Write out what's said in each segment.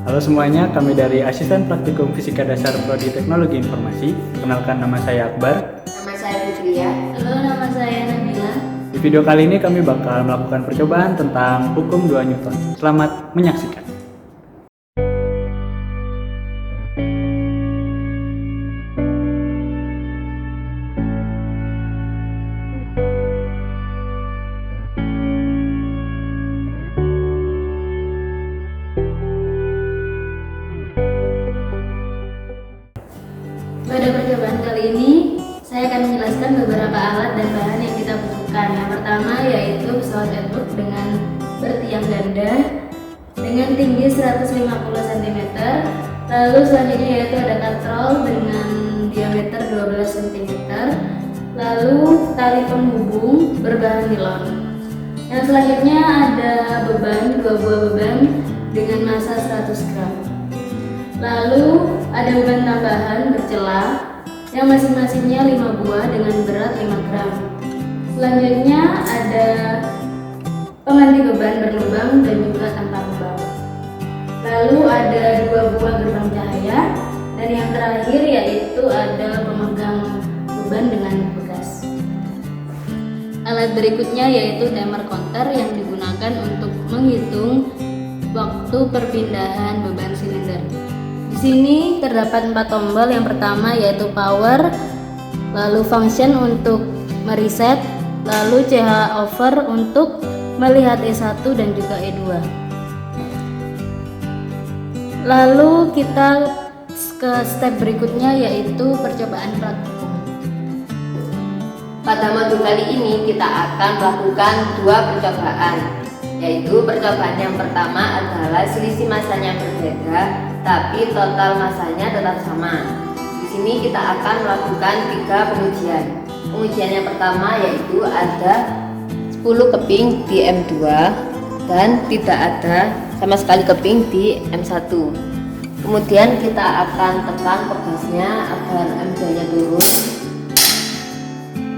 Halo semuanya, kami dari Asisten Praktikum Fisika Dasar Prodi Teknologi Informasi. Kenalkan, nama saya Akbar. Nama saya Fitria. Halo, nama saya Nabila. Di video kali ini kami bakal melakukan percobaan tentang hukum 2 Newton. Selamat menyaksikan. Pada percobaan kali ini, saya akan menjelaskan beberapa alat dan bahan yang kita butuhkan. Yang pertama yaitu pesawat Airbus dengan bertiang ganda dengan tinggi 150 cm. Lalu selanjutnya yaitu ada katrol dengan diameter 12 cm. Lalu tali penghubung berbahan nilon. Yang selanjutnya ada beban, 2 buah beban dengan massa 100 gram. Lalu ada beban tambahan bercelah yang masing-masingnya 5 buah dengan berat 5 gram. Selanjutnya ada pengganti beban berlubang dan juga tanpa lubang. Lalu ada 2 buah gerbang cahaya, dan yang terakhir yaitu ada pemegang beban dengan bekas. Alat berikutnya yaitu timer counter yang digunakan untuk menghitung waktu perpindahan beban silinder. Di sini terdapat 4 tombol. Yang pertama yaitu power, lalu function untuk mereset, lalu CH over untuk melihat E1 dan juga E2. Lalu kita ke step berikutnya yaitu percobaan praktikum. Pada modul kali ini kita akan melakukan 2 percobaan, yaitu percobaan yang pertama adalah selisih massanya berbeda tapi total massanya tetap sama. Di sini kita akan melakukan 3 pengujian. Pengujian yang pertama yaitu ada 10 keping di M2 dan tidak ada sama sekali keping di M1. Kemudian kita akan tekan ke gasnya agar M2-nya turun.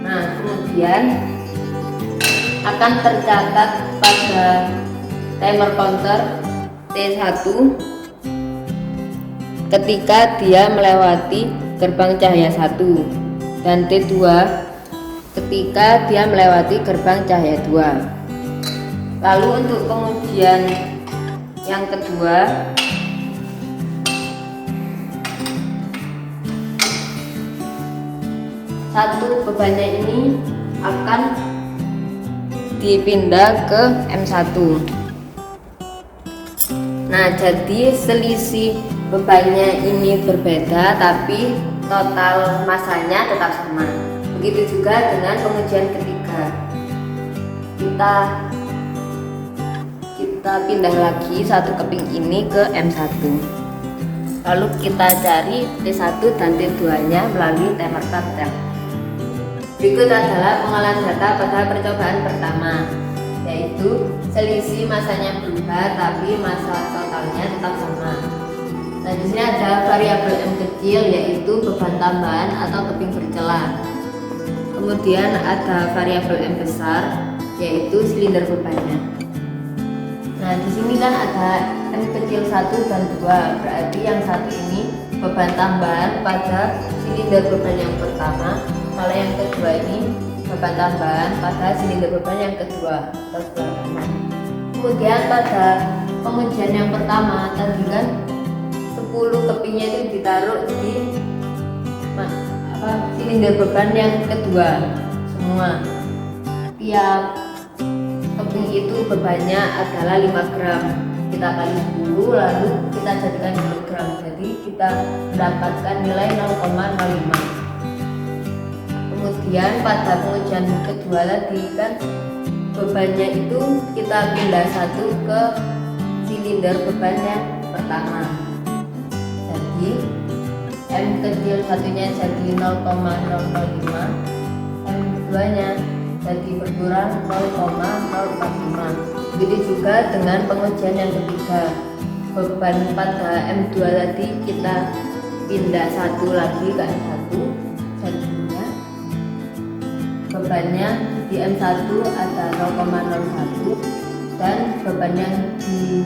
Nah, kemudian akan tercatat pada timer counter T1 ketika dia melewati gerbang cahaya 1 dan T2 ketika dia melewati gerbang cahaya 2. Lalu untuk pengujian yang kedua, satu bebannya ini akan dipindah ke M1. Nah, jadi selisih bebannya ini berbeda tapi total massanya tetap sama. Begitu juga dengan pengujian ketiga. Kita pindah lagi 1 keping ini ke M1. Lalu kita cari T1 dan T2-nya melalui timer counter. Berikut adalah pengolahan data pada percobaan pertama, yaitu selisih massanya berubah tapi massa totalnya tetap sama. Nah, di sini ada variabel M kecil yaitu beban tambahan atau keping bercelah. Kemudian ada variabel M besar yaitu silinder bebannya. Nah, di sini kan ada M kecil 1 dan 2, berarti yang satu ini beban tambahan pada silinder beban yang pertama, kalau yang kedua ini beban tambahan pada silinder beban yang kedua atau sebelah kanan. Kemudian pada pengujian yang pertama tadi kan 10 kepingnya itu ditaruh di silinder beban yang kedua semua. Tiap keping itu bebannya adalah 5 gram. Kita kali 10 lalu kita jadikan kilogram. Jadi kita mendapatkan nilai 0,05. Kemudian pada pengujian kedua tadi kan bebannya itu kita pindah 1 ke silinder beban yang pertama. Jadi M kecil satunya jadi 0,005, M keduanya jadi berkurang 0,045. Begitu juga dengan pengujian yang ketiga. Beban pada M2 tadi kita pindah 1 lagi ke M1, jadinya bebannya di M1 ada 0,01 dan beban yang di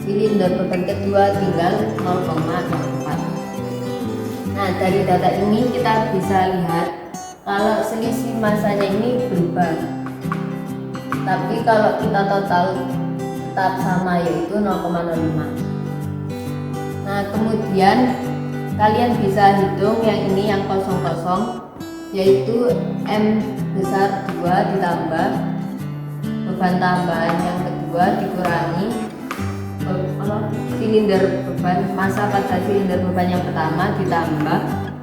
silinder beban kedua tinggal 0,04. Nah, dari data ini kita bisa lihat kalau selisih masanya ini berubah. Tapi kalau kita total tetap sama, yaitu 0,05. Nah, kemudian kalian bisa hitung yang ini yang kosong-kosong, yaitu M besar 2 ditambah beban tambahan yang kedua dikurangi silinder beban, masa pada silinder beban yang pertama ditambah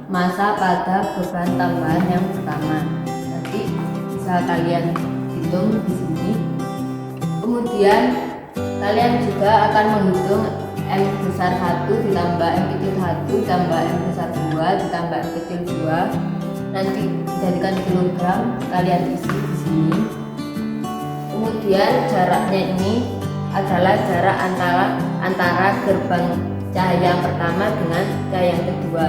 masa pada beban tambahan yang pertama. Nanti bisa kalian hitung di sini. Kemudian kalian juga akan menghitung M besar 1 ditambah M kecil 1 ditambah M besar 2 ditambah M kecil 2. Nanti dijadikan kilogram, kalian isi di sini. Kemudian jaraknya ini adalah jarak antara gerbang cahaya yang pertama dengan cahaya yang kedua.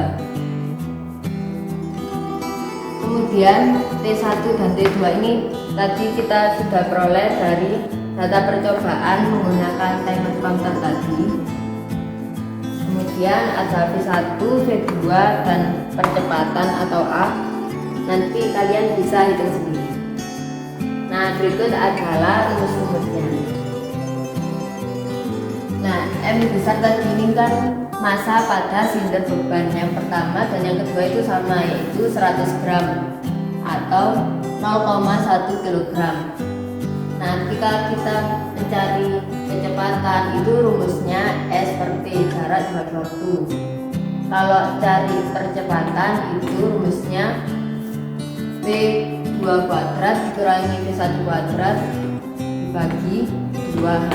Kemudian T1 dan T2 ini tadi kita sudah peroleh dari data percobaan menggunakan timer counter tadi. Kemudian ada V1, V2 dan percepatan atau A. Nanti kalian bisa hitung sendiri. Nah, berikut adalah rumus-rumusnya. Nah, M besar tadi ini kan masa pada silinder beban yang pertama dan yang kedua itu sama, yaitu 100 gram atau 0,1 kg. Nah, ketika kita mencari kecepatan itu rumusnya S per T, jarak dibagi waktu. Kalau cari percepatan itu rumusnya V2 kuadrat dikurangi V1 kuadrat dibagi 2H.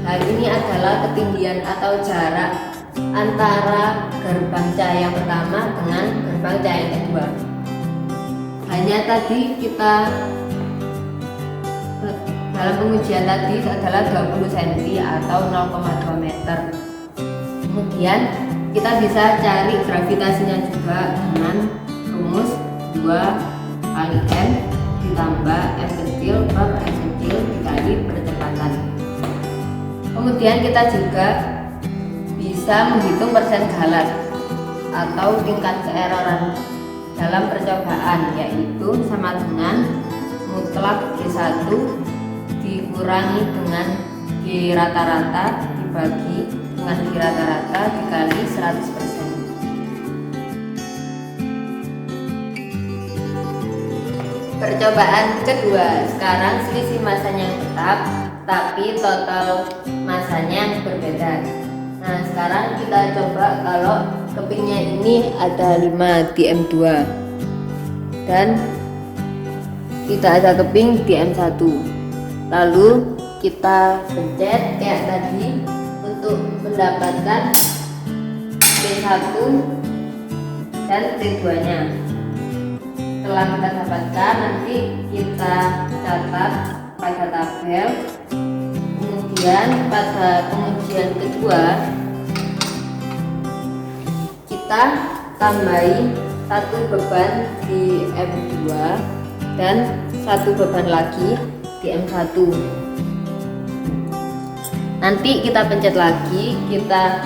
Hal ini adalah ketinggian atau jarak antara gerbang cahaya yang pertama dengan gerbang cahaya yang kedua. Hanya tadi kita dalam pengujian tadi adalah 20 cm atau 0,2 meter. Kemudian kita bisa cari gravitasinya juga dengan rumus 2 kali M ditambah M kecil per M kecil dikali percepatan. Kemudian kita juga bisa menghitung persen galat atau tingkat keeroran dalam percobaan, yaitu sama dengan mutlak G1 dikurangi dengan G rata-rata dibagi dengan G rata-rata dikali 100%. Percobaan kedua, sekarang selisih masanya tetap tapi total masanya berbeda. Nah, sekarang kita coba kalau kepingnya ini ada 5 di M2 dan tidak ada keping di M1. Lalu kita pencet kayak tadi untuk mendapatkan T1 dan T2 nya. Setelah kita dapatkan, nanti kita catat pada tabel. Kemudian pada pengujian kedua kita tambahi satu beban di M2 dan satu beban lagi di M1. Nanti kita pencet lagi, kita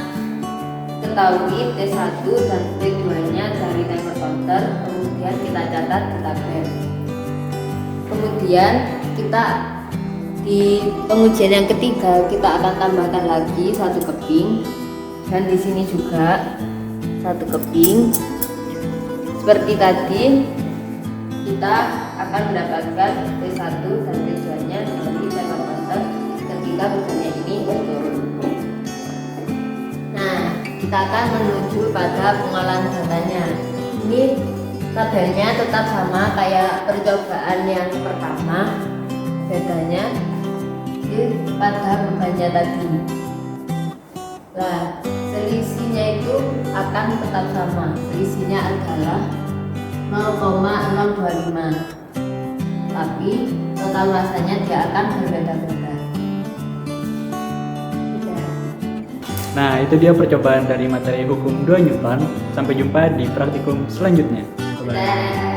ketahui T1 dan T2 nya dari timer counter, kemudian kita catat di tabel. Kemudian kita di pengujian yang ketiga kita akan tambahkan lagi satu keping dan di sini juga satu keping. Seperti tadi kita akan mendapatkan T1 dan T2 nya dari timer counter ketika bebannya ini berturun. Nah, kita akan menuju pada pengolahan datanya. Ini tabelnya tetap sama kayak percobaan yang pertama, bedanya pada bebannya tadi. Nah, selisihnya itu akan tetap sama. Selisihnya adalah 0,025. Tapi total masanya dia akan berbeda-beda. Nah, itu dia percobaan dari materi hukum 2 Newton. Sampai jumpa di praktikum selanjutnya. Bye-bye.